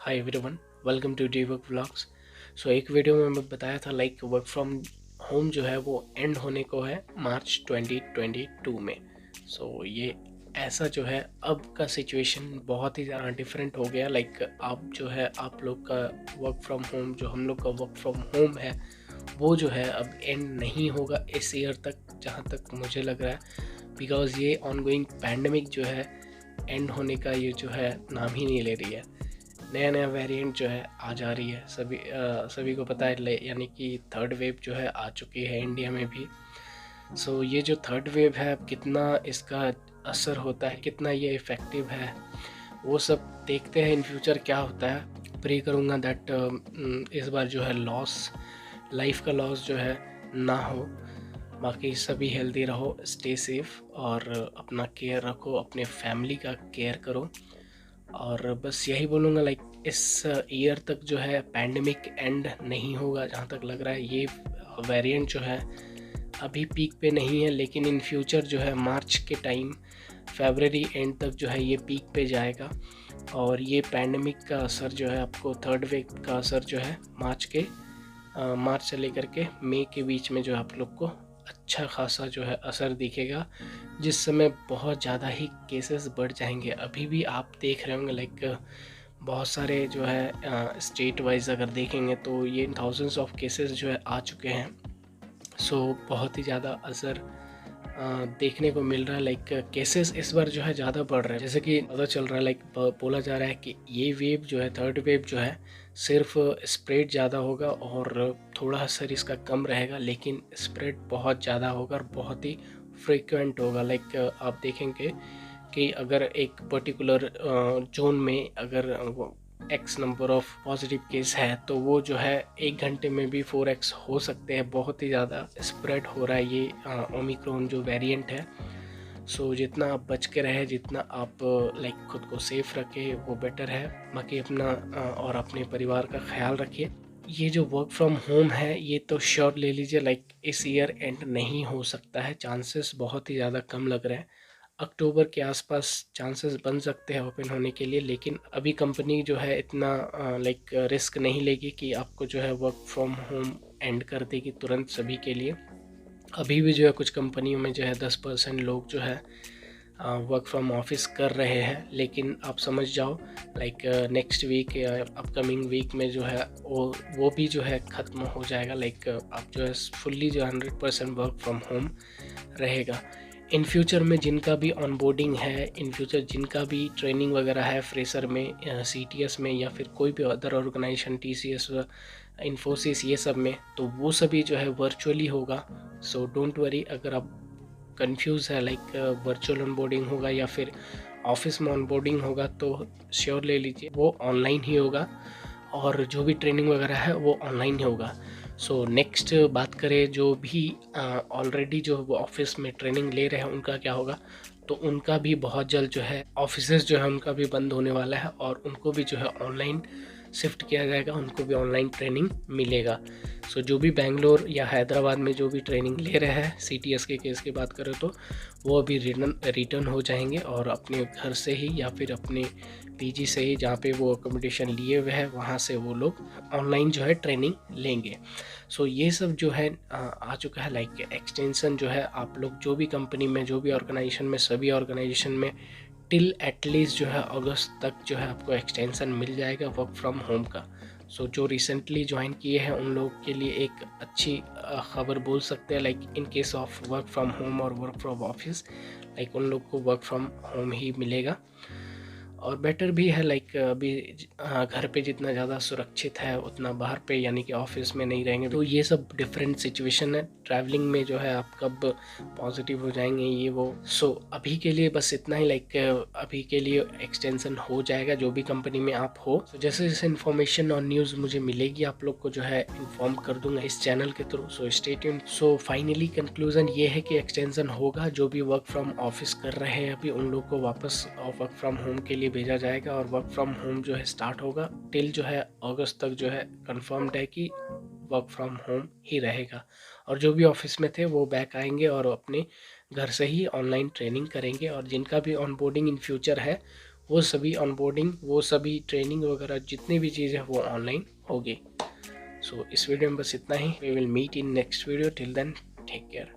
Hi everyone, welcome to the work vlogs. So एक video में मैं बताया था वर्क फ्रॉम होम जो है वो एंड होने को है मार्च 2022 में। ये ऐसा जो है अब का सिचुएशन बहुत ही ज़्यादा डिफरेंट हो गया। आप जो है आप लोग का वर्क फ्रॉम होम, जो हम लोग का वर्क फ्रॉम होम है, वो जो है अब एंड नहीं होगा इस ईयर तक, जहाँ तक मुझे लग रहा है। बिकॉज़ ये ऑनगोइंग पैंडमिक जो है एंड होने का ये जो है नाम ही नहीं ले रही है। नया नया वेरिएंट जो है आ जा रही है, सभी को पता है, यानी कि थर्ड वेव जो है आ चुकी है इंडिया में भी। ये जो थर्ड वेव है, अब कितना इसका असर होता है, कितना ये इफ़ेक्टिव है, वो सब देखते हैं इन फ्यूचर क्या होता है। प्रे करूँगा दैट इस बार जो है लाइफ का लॉस जो है ना हो। बाकी सभी हेल्दी रहो, स्टे सेफ और अपना केयर रखो, अपने फैमिली का केयर करो। और बस यही बोलूँगा, इस ईयर तक जो है पैंडमिक एंड नहीं होगा जहाँ तक लग रहा है। ये वेरिएंट जो है अभी पीक पे नहीं है, लेकिन इन फ्यूचर जो है मार्च के टाइम, फरवरी एंड तक जो है ये पीक पे जाएगा। और ये पैंडमिक का असर जो है आपको, थर्ड वेव का असर जो है मार्च से लेकर के मई के बीच में जो है आप लोग को अच्छा खासा जो है असर दिखेगा, जिस समय बहुत ज़्यादा ही केसेस बढ़ जाएंगे। अभी भी आप देख रहे होंगे बहुत सारे जो है स्टेट वाइज अगर देखेंगे तो ये थाउजेंड्स ऑफ केसेस जो है आ चुके हैं। बहुत ही ज़्यादा असर देखने को मिल रहा है। केसेस इस बार जो है ज़्यादा बढ़ रहे हैं, जैसे कि पता चल रहा है, बोला जा रहा है कि ये वेव जो है, थर्ड वेव जो है, सिर्फ स्प्रेड ज़्यादा होगा और थोड़ा असर इसका कम रहेगा, लेकिन स्प्रेड बहुत ज़्यादा होगा और बहुत ही फ्रीक्वेंट होगा। आप देखेंगे कि अगर एक पर्टिकुलर जोन में अगर x number of positive case है, तो वो जो है 1 घंटे में भी 4x हो सकते हैं। बहुत ही ज़्यादा स्प्रेड हो रहा है ये ओमिक्रॉन जो वेरिएंट है। जितना आप बच के रहे, जितना आप खुद को सेफ रखें, वो बेटर है। बाकी अपना और अपने परिवार का ख्याल रखिए। ये जो वर्क फ्रॉम होम है, ये तो श्योर ले लीजिए इस ईयर एंड नहीं हो सकता है। चांसेस बहुत ही ज़्यादा कम लग रहे हैं। अक्टूबर के आसपास चांसेस बन सकते हैं ओपन होने के लिए, लेकिन अभी कंपनी जो है इतना रिस्क नहीं लेगी कि आपको जो है वर्क फ्रॉम होम एंड कर देगी तुरंत सभी के लिए। अभी भी जो है कुछ कंपनियों में जो है 10% लोग जो है वर्क फ्रॉम ऑफिस कर रहे हैं, लेकिन आप समझ जाओ नेक्स्ट वीक या अपकमिंग वीक में जो है वो भी जो है ख़त्म हो जाएगा। आप जो है फुल्ली जो 100% वर्क फ्रॉम होम रहेगा। इन फ्यूचर में जिनका भी ऑनबोर्डिंग है, इन फ्यूचर जिनका भी ट्रेनिंग वगैरह है फ्रेशर में, CTS में, या फिर कोई भी अदर ऑर्गेनाइजेशन, TCS, इन्फोसिस, ये सब में, तो वो सभी जो है वर्चुअली होगा। Don't worry. अगर आप कंफ्यूज है वर्चुअल ऑनबोर्डिंग होगा या फिर ऑफिस में ऑनबोर्डिंग होगा, तो श्योर ले लीजिए वो ऑनलाइन ही होगा, और जो भी ट्रेनिंग वगैरह है वो ऑनलाइन ही होगा। नेक्स्ट बात करें, जो भी ऑलरेडी जो वो ऑफिस में ट्रेनिंग ले रहे हैं उनका क्या होगा, तो उनका भी बहुत जल्द जो है ऑफिसेज जो है उनका भी बंद होने वाला है, और उनको भी जो है ऑनलाइन शिफ्ट किया जाएगा, उनको भी ऑनलाइन ट्रेनिंग मिलेगा। जो भी बेंगलोर या हैदराबाद में जो भी ट्रेनिंग ले रहे हैं, CTS के केस की बात करें तो वो अभी रिटर्न हो जाएंगे, और अपने घर से ही या फिर अपने PG से ही, जहाँ पे वो अकोमोडेशन लिए हुए हैं, वहाँ से वो लोग ऑनलाइन जो है ट्रेनिंग लेंगे। ये सब जो है आ चुका है। एक्सटेंशन जो है, आप लोग जो भी कंपनी में, जो भी ऑर्गेनाइजेशन में, सभी ऑर्गेनाइजेशन में टिल एटलीस्ट जो है अगस्त तक जो है आपको एक्सटेंशन मिल जाएगा वर्क फ्रॉम होम का। जो रिसेंटली ज्वाइन किए हैं उन लोगों के लिए एक अच्छी खबर बोल सकते हैं, in case of work from home और वर्क फ्रॉम ऑफिस, उन लोग को वर्क फ्रॉम होम ही मिलेगा। और बेटर भी है, अभी घर पे जितना ज़्यादा सुरक्षित है उतना बाहर पे, यानी कि ऑफिस में नहीं रहेंगे। तो ये सब डिफरेंट सिचुएशन है। ट्रैवलिंग में जो है आप कब पॉजिटिव हो जाएंगे, ये वो। अभी के लिए बस इतना ही। अभी के लिए एक्सटेंशन हो जाएगा जो भी कंपनी में आप हो। जैसे जैसे इन्फॉर्मेशन और न्यूज़ मुझे मिलेगी, आप लोग को जो है इन्फॉर्म कर दूंगा इस चैनल के through. Stay tuned. Finally conclusion ये है कि एक्सटेंशन होगा। जो भी वर्क फ्रॉम ऑफिस कर रहे हैं अभी, उन लोग को वापस वर्क फ्रॉम होम के लिए भेजा जाएगा, और वर्क फ्रॉम होम जो है स्टार्ट होगा टिल जो है अगस्त तक जो है कंफर्म्ड है कि वर्क फ्रॉम होम ही रहेगा। और जो भी ऑफिस में थे वो बैक आएंगे और अपने घर से ही ऑनलाइन ट्रेनिंग करेंगे, और जिनका भी ऑनबोर्डिंग इन फ्यूचर है वो सभी ऑनबोर्डिंग, वो सभी ट्रेनिंग वगैरह जितनी भी चीज़ें वो ऑनलाइन होगी। सो इस वीडियो में बस इतना ही। We will meet in next video. Till then take care.